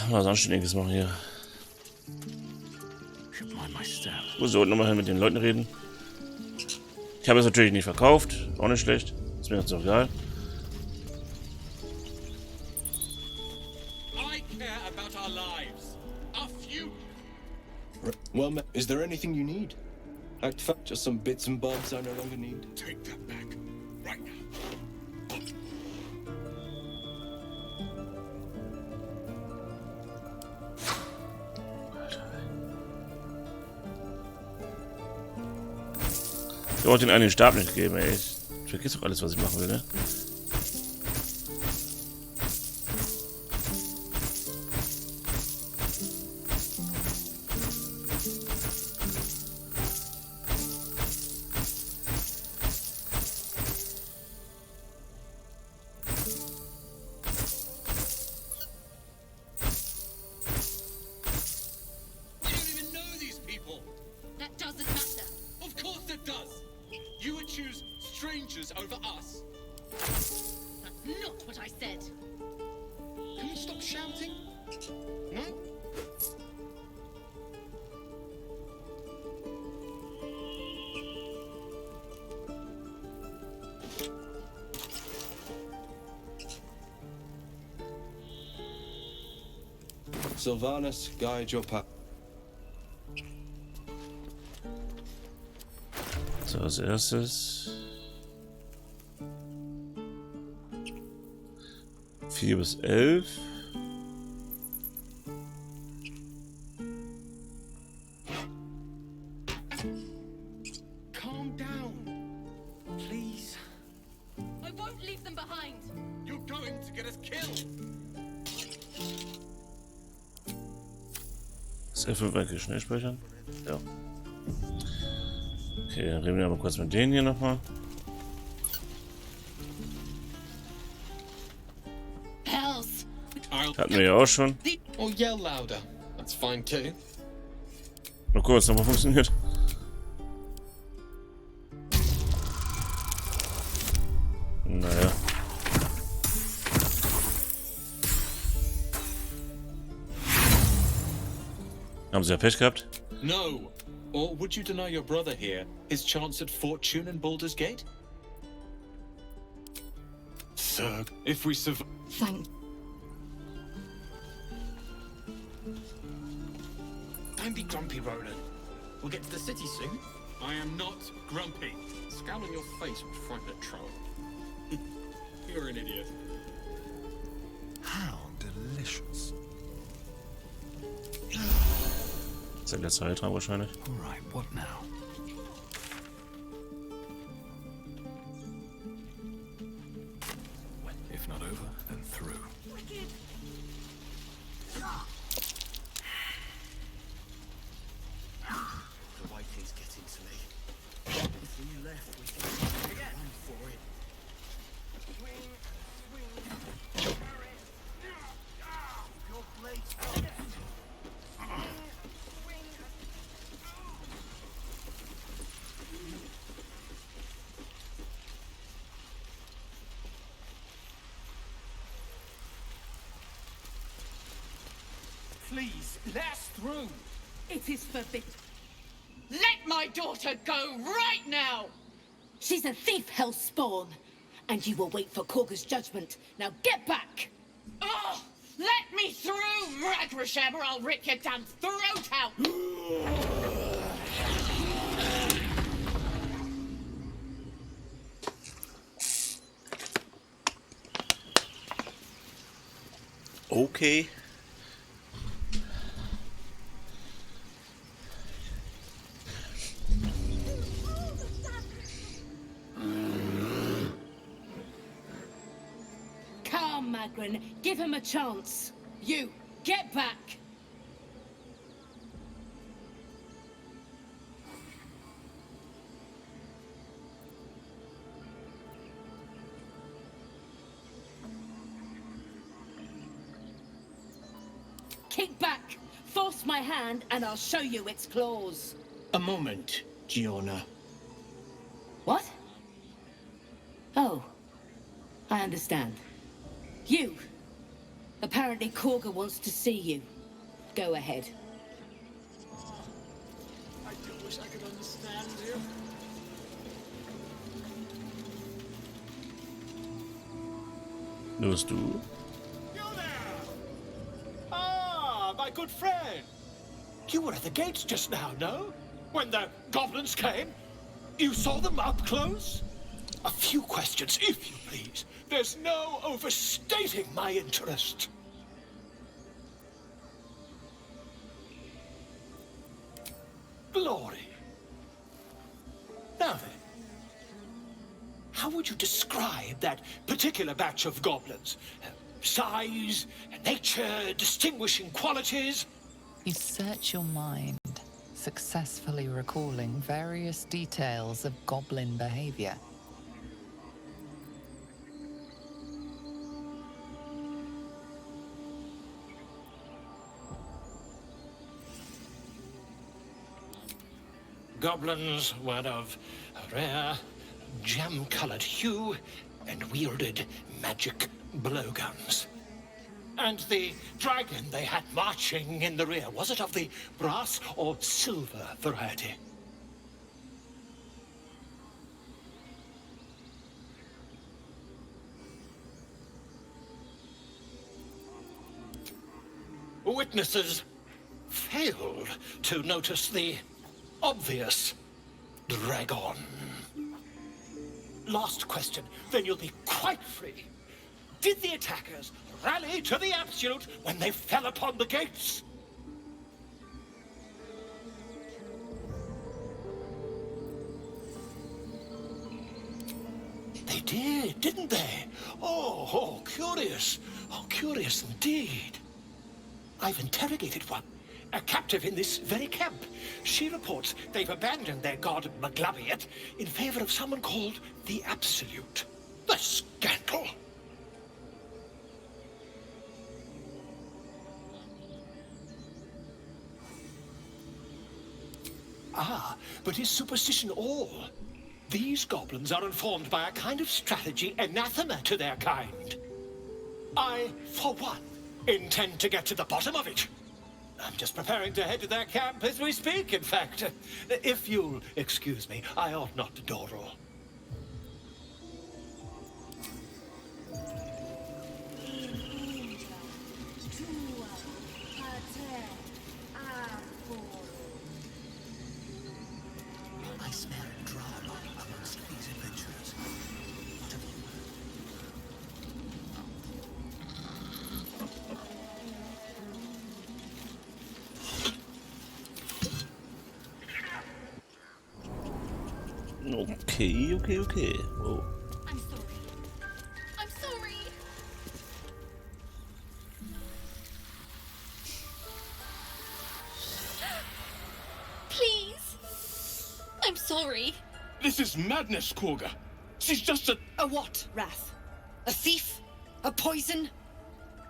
Was Anständiges machen hier. Ich muss heute nochmal mit den Leuten reden. Ich habe es natürlich nicht verkauft. Auch nicht schlecht. Ist mir jetzt auch egal. Well, is there anything you need? In fact, just some bits and bobs I no longer need. Take that back, right now. Ich wollte den einen Stab nicht geben, ey. Ich vergiss doch alles, was ich machen will, ne? Over us. That's not what I said. Can you stop shouting? No? Sylvanus, guide your path. So, als erstes 4 bis 11. Calm down, please. I won't leave them behind. You're going to get us killed. Das F5 eigentlich schnell speichern? Ja. Okay, dann reden wir aber kurz mit denen hier nochmal. Hatten wir ja auch schon. Oh, yell louder. That's fine too. Mal kurz, nochmal funktioniert. Naja. Haben sie ja Pech gehabt? No. Or would you deny your brother here his chance at fortune in Baldur's Gate? Sir, if we survive... Thank. Don't be grumpy, Roland. We'll get to the city soon. I am not grumpy. Scowl on your face would frighten a troll. You're an idiot. How delicious. Das ist ja der Zeitraum wahrscheinlich. Alright, what now? If not over, then through. The waiting's getting to me. If we left, we could run for it. Swing, swing, your blades. Please, let us through. It is forbidden. Let my daughter go right now! She's a thief, hellspawn. And you will wait for Korga's judgment. Now get back! Oh, let me through, Ragrasham, or I'll rip your damn throat out! Okay. Calm, Magrin. Give him a chance. You, get back! Kick back! Force my hand and I'll show you its claws. A moment, Giona. What? Oh, I understand. You. Apparently Korga wants to see you. Go ahead. I do wish I could understand you. Nur du. You there! Ah, my good friend. You were at the gates just now, no? When the goblins came? You saw them up close? A few questions, if you please. There's no overstating my interest. Glory. Now then, how would you describe that particular batch of goblins? Size, nature, distinguishing qualities? You search your mind, successfully recalling various details of goblin behavior. Goblins were of a rare, jam-colored hue and wielded magic blowguns. And the dragon they had marching in the rear, was it of the brass or silver variety? Witnesses failed to notice the obvious dragon. Last question, then you'll be quite free. Did the attackers rally to the absolute when they fell upon the gates? They did, didn't they? Oh, curious. Oh, curious indeed. I've interrogated one, a captive in this very camp. She reports they've abandoned their god Maglabiet in favor of someone called the Absolute. The scandal! Ah, but is superstition all? These goblins are informed by a kind of strategy anathema to their kind. I, for one, intend to get to the bottom of it. I'm just preparing to head to their camp as we speak, in fact. If you'll excuse me, I ought not to dawdle. I smell drama amongst these adventurers. What have you Okay. Whoa. I'm sorry. I'm sorry. Please. I'm sorry. This is madness, Korga. She's just a... A what, Wrath? A thief? A poison?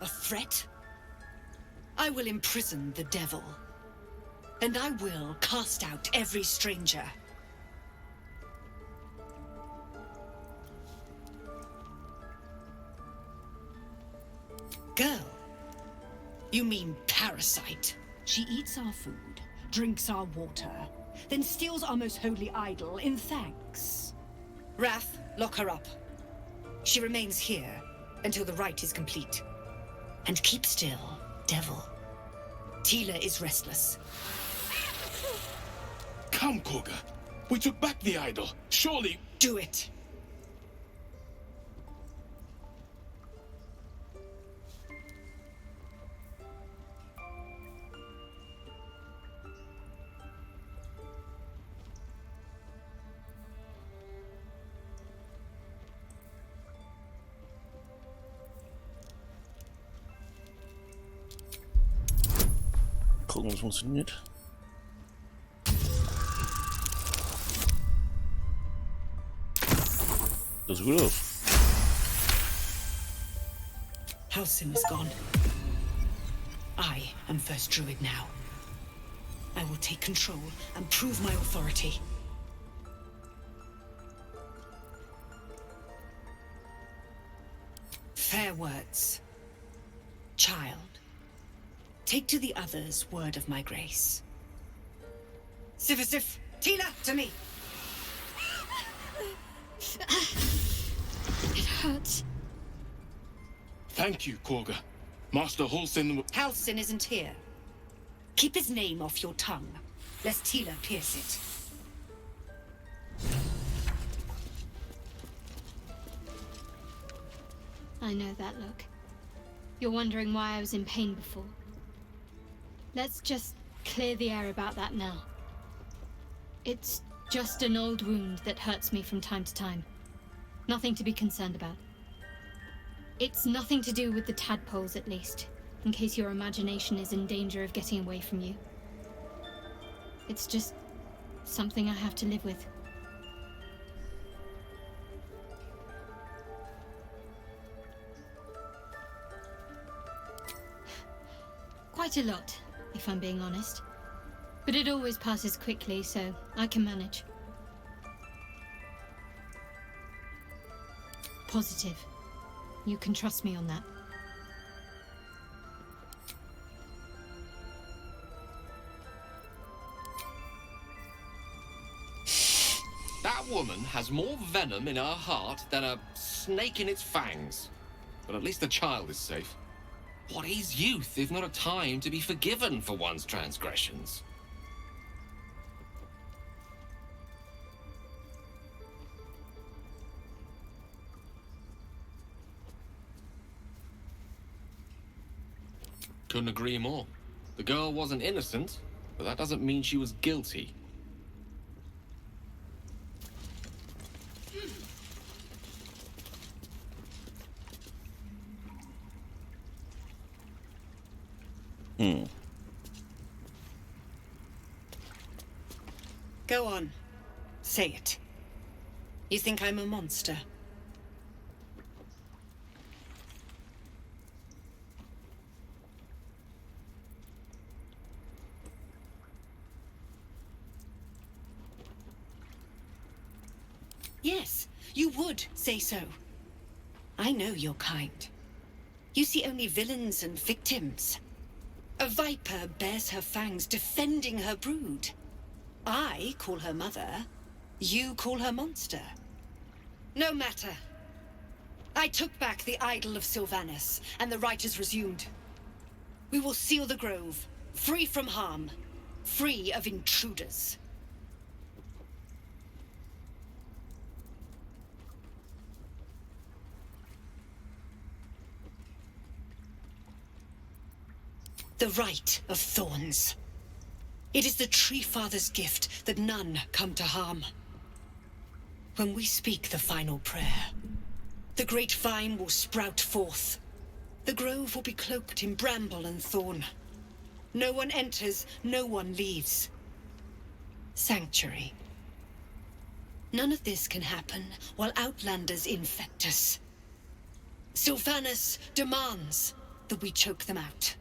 A threat? I will imprison the devil. And I will cast out every stranger. Girl? You mean parasite? She eats our food, drinks our water, then steals our most holy idol in thanks. Wrath, lock her up. She remains here until the rite is complete. And keep still, devil. Tila is restless. Come, Korga. We took back the idol. Surely... Do it. Gucken, ob es funktioniert. Das sieht gut aus. Halcyon is gone. I am first druid now. I will take control and prove my authority. Fair words. Child, take to the others word of my grace. Sif, Tila, to me! It hurts. Thank you, Korga. Master Halsin... Halsin isn't here. Keep his name off your tongue, lest Tila pierce it. I know that look. You're wondering why I was in pain before. Let's just clear the air about that now. It's just an old wound that hurts me from time to time. Nothing to be concerned about. It's nothing to do with the tadpoles, at least, in case your imagination is in danger of getting away from you. It's just something I have to live with. Quite a lot, if I'm being honest. But it always passes quickly, so I can manage. Positive. You can trust me on that. That woman has more venom in her heart than a snake in its fangs. But at least the child is safe. What is youth if not a time to be forgiven for one's transgressions? Couldn't agree more. The girl wasn't innocent, but that doesn't mean she was guilty. Go on. Say it. You think I'm a monster? Yes, you would say so. I know your kind. You see only villains and victims. A viper bears her fangs defending her brood. I call her mother. You call her monster. No matter. I took back the idol of Sylvanus, and the rite is resumed. We will seal the grove, free from harm, free of intruders. The rite of thorns. It is the Tree Father's gift that none come to harm. When we speak the final prayer, the great vine will sprout forth. The grove will be cloaked in bramble and thorn. No one enters, no one leaves. Sanctuary. None of this can happen while outlanders infect us. Sylvanus demands that we choke them out.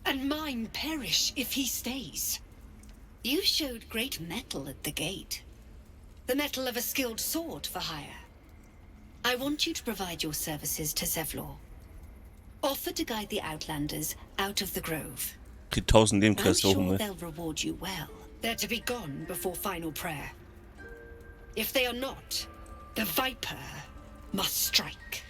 And mine perish if he stays. You showed great mettle at the gate. The mettle of a skilled sword for hire. I want you to provide your services to Zevlor. Offer to guide the Outlanders out of the grove. Kriegt 1000 I'm Lebenskreis sure oben, they'll reward you well. They're to be gone before final prayer. If they are not, the Viper must strike.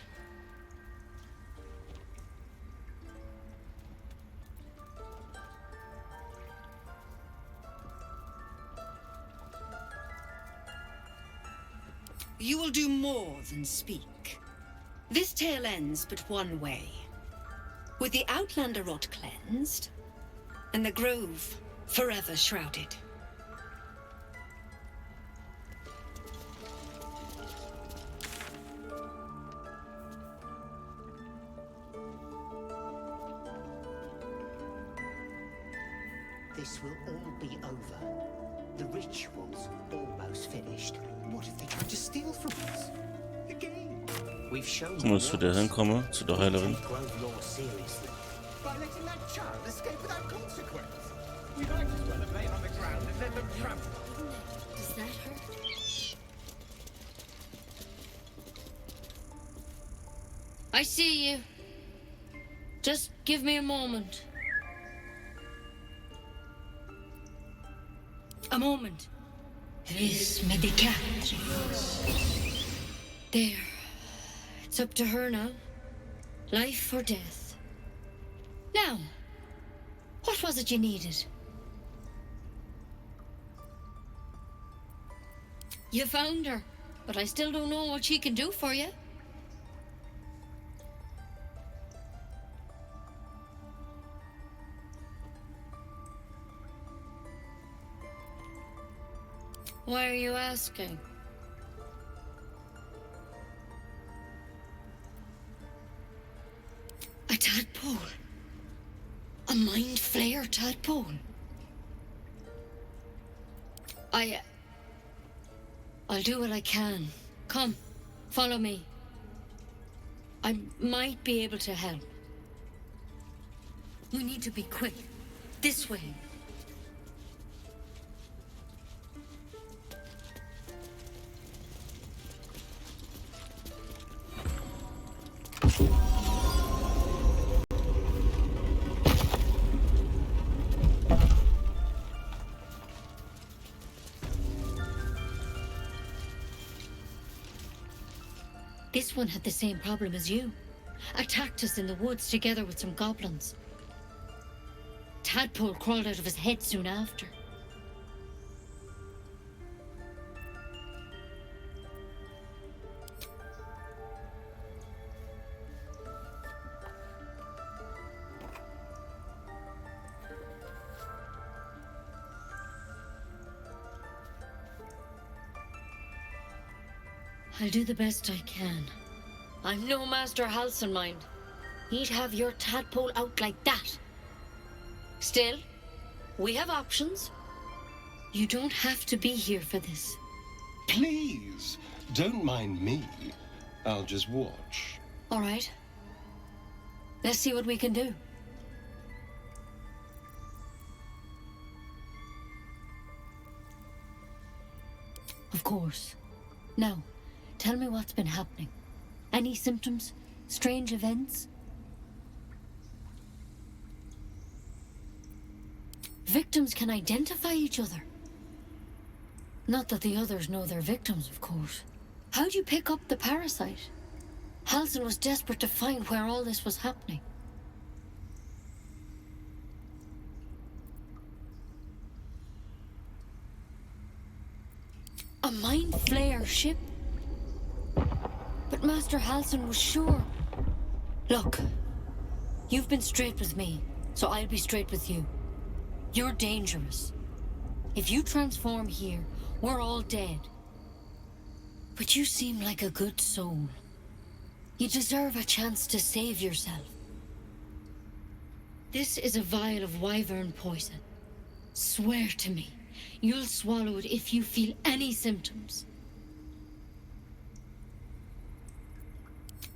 You will do more than speak. This tale ends but one way. With the Outlander rot cleansed, and the grove forever shrouded. This will all be over. The ritual's almost finished. What if they tried to steal from us? Again? We've shown Ich muss zu der hinkommen, zu der Heilerin. Grove law seriously. By letting that child escape without consequence. We might as well have laid on the ground and let them trample. Does that hurt? I see you. Just give me a moment. A moment. Vis medicat. There. It's up to her now. Life or death. Now, what was it you needed? You found her, but I still don't know what she can do for you. Why are you asking? A tadpole. A mind flayer tadpole. I'll do what I can. Come, follow me. I might be able to help. We need to be quick. This way. This one had the same problem as you. Attacked us in the woods together with some goblins. Tadpole crawled out of his head soon after. I'll do the best I can. I'm no Master Halcyon, mind. He'd have your tadpole out like that. Still, we have options. You don't have to be here for this. Please, don't mind me. I'll just watch. All right. Let's see what we can do. Of course. Now, tell me what's been happening. Any symptoms? Strange events? Victims can identify each other. Not that the others know they're victims, of course. How'd you pick up the parasite? Halcyon was desperate to find where all this was happening. A mind flayer ship? But Master Halcyon was sure. Look, you've been straight with me, so I'll be straight with you. You're dangerous. If you transform here, we're all dead. But you seem like a good soul. You deserve a chance to save yourself. This is a vial of wyvern poison. Swear to me, you'll swallow it if you feel any symptoms.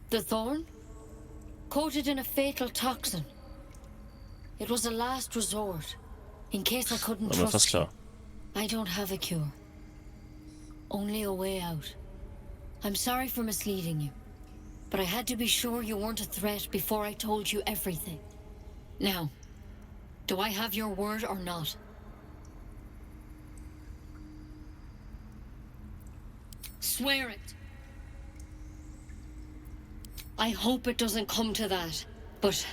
The thorn? Coated in a fatal toxin. It was a last resort, in case I couldn't trust you. I don't have a cure. Only a way out. I'm sorry for misleading you, but I had to be sure you weren't a threat before I told you everything. Now, do I have your word or not? Swear it. I hope it doesn't come to that, but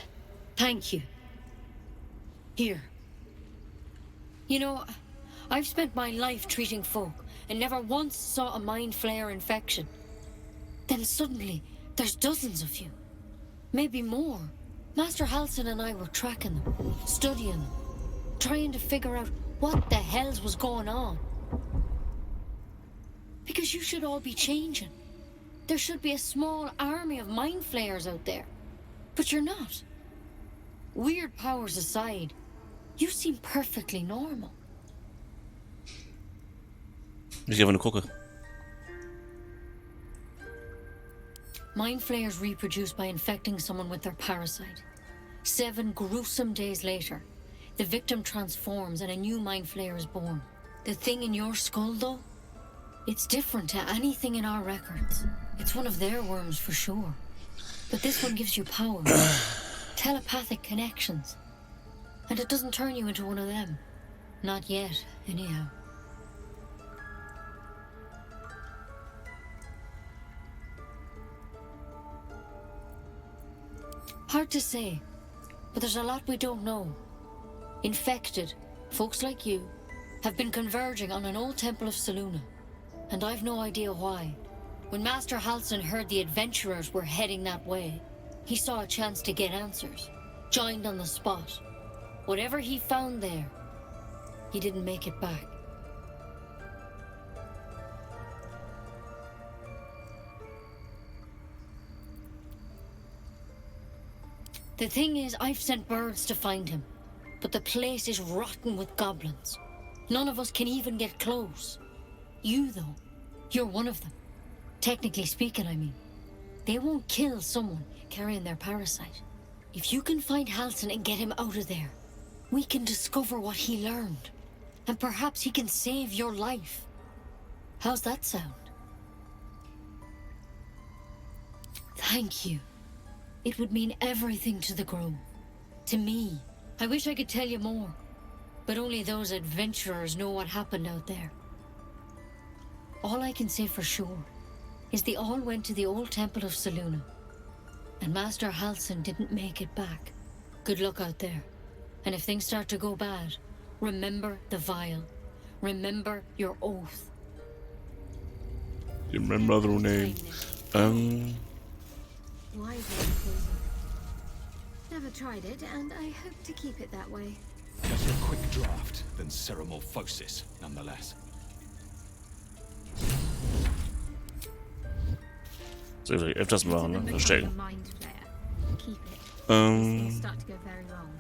thank you. Here. You know, I've spent my life treating folk and never once saw a mind flayer infection. Then suddenly, there's dozens of you. Maybe more. Master Halcyon and I were tracking them, studying them, trying to figure out what the hells was going on. Because you should all be changing. There should be a small army of mind flayers out there. But you're not. Weird powers aside, you seem perfectly normal. Ich even gucken. Mind flayers reproduce by infecting someone with their parasite. 7 gruesome days later, the victim transforms and a new mind flayer is born. The thing in your skull, though, it's different to anything in our records. It's one of their worms for sure. But this one gives you power. Telepathic connections. And it doesn't turn you into one of them. Not yet, anyhow. Hard to say, but there's a lot we don't know. Infected, folks like you, have been converging on an old temple of Selûne, and I've no idea why. When Master Halsin heard the adventurers were heading that way, he saw a chance to get answers, joined on the spot. Whatever he found there, he didn't make it back. The thing is, I've sent birds to find him, but the place is rotten with goblins. None of us can even get close. You, though, you're one of them. Technically speaking, I mean. They won't kill someone carrying their parasite. If you can find Halsin and get him out of there, we can discover what he learned. And perhaps he can save your life. How's that sound? Thank you. It would mean everything to the Grove. To me. I wish I could tell you more. But only those adventurers know what happened out there. All I can say for sure is they all went to the old temple of Selûne. And Master Halsin didn't make it back. Good luck out there. And if things start to go bad, remember the vial. Remember your oath. You remember other name. Why poison? Never tried it, and I hope to keep it that way. Better a quick draft than ceremorphosis, nonetheless. So öfters machen, ne? Verstecken. Keep it. Things start to go very wrong.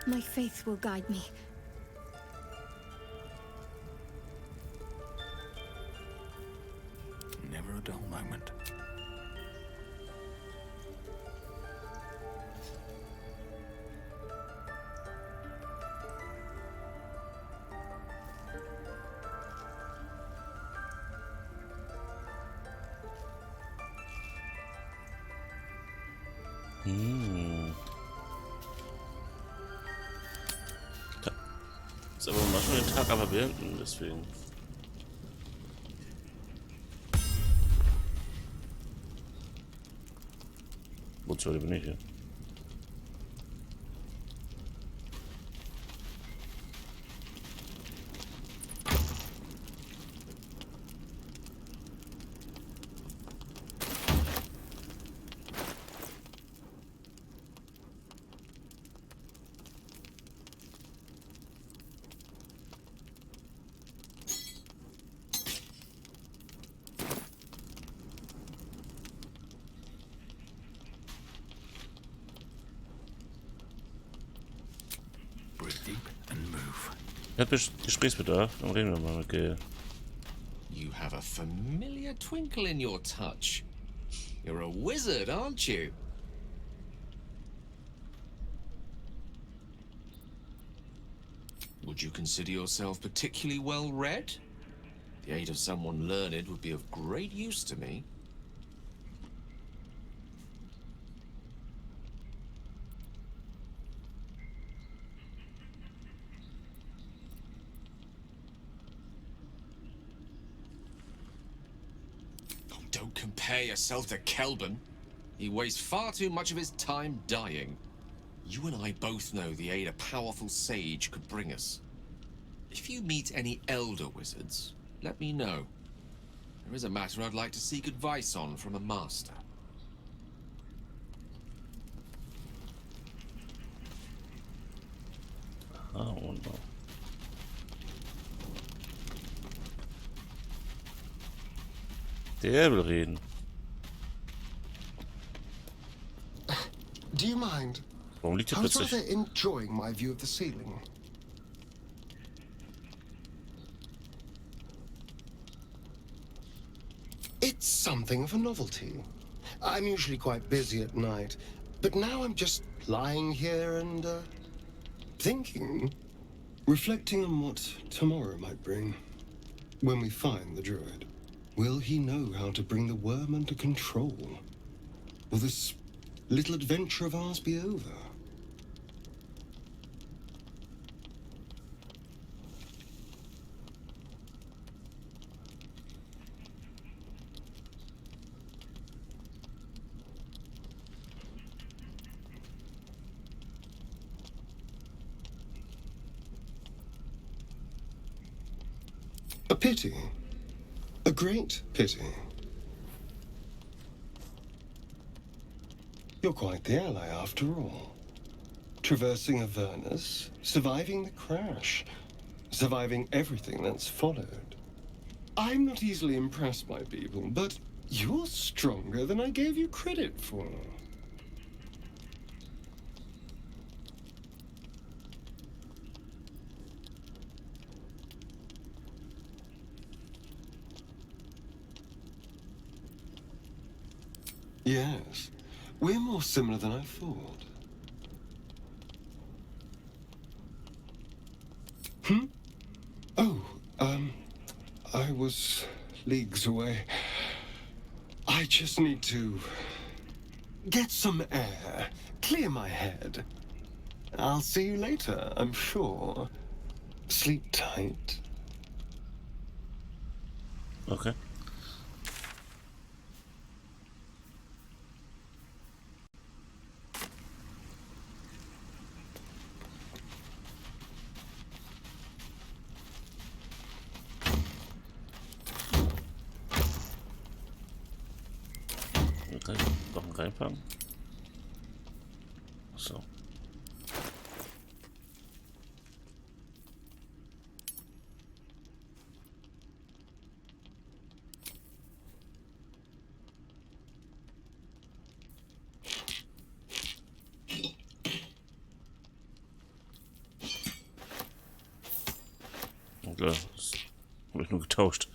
My faith will guide me. Never a dull moment. Jetzt aber mal schon den Tag aber beenden, deswegen. Wozu bin ich hier? Hat Gesprächsbedarf? Dann reden wir mal, okay. You have a familiar twinkle in your touch. You're a wizard, aren't you? Would you consider yourself particularly well read? The aid of someone learned would be of great use to me. Don't compare yourself to Kelban. He wastes far too much of his time dying. You and I both know the aid a powerful sage could bring us. If you meet any elder wizards, let me know. There is a matter I'd like to seek advice on from a master. Oh, no. Der will reden. Do you mind? Warum liegt hier I was plötzlich? rather enjoying my view of the ceiling. It's something of a novelty. I'm usually quite busy at night, but now I'm just lying here and, thinking. Reflecting on what tomorrow might bring. When we find the druid, will he know how to bring the worm under control? Will this little adventure of ours be over? A pity. A great pity. You're quite the ally after all. Traversing Avernus, surviving the crash, surviving everything that's followed. I'm not easily impressed by people, but you're stronger than I gave you credit for. Yes, we're more similar than I thought. Oh, I was leagues away. I just need to get some air, clear my head. I'll see you later, I'm sure. Sleep tight. Okay. Okay, Sachen reinpacken. So. Okay, das habe ich nur getauscht.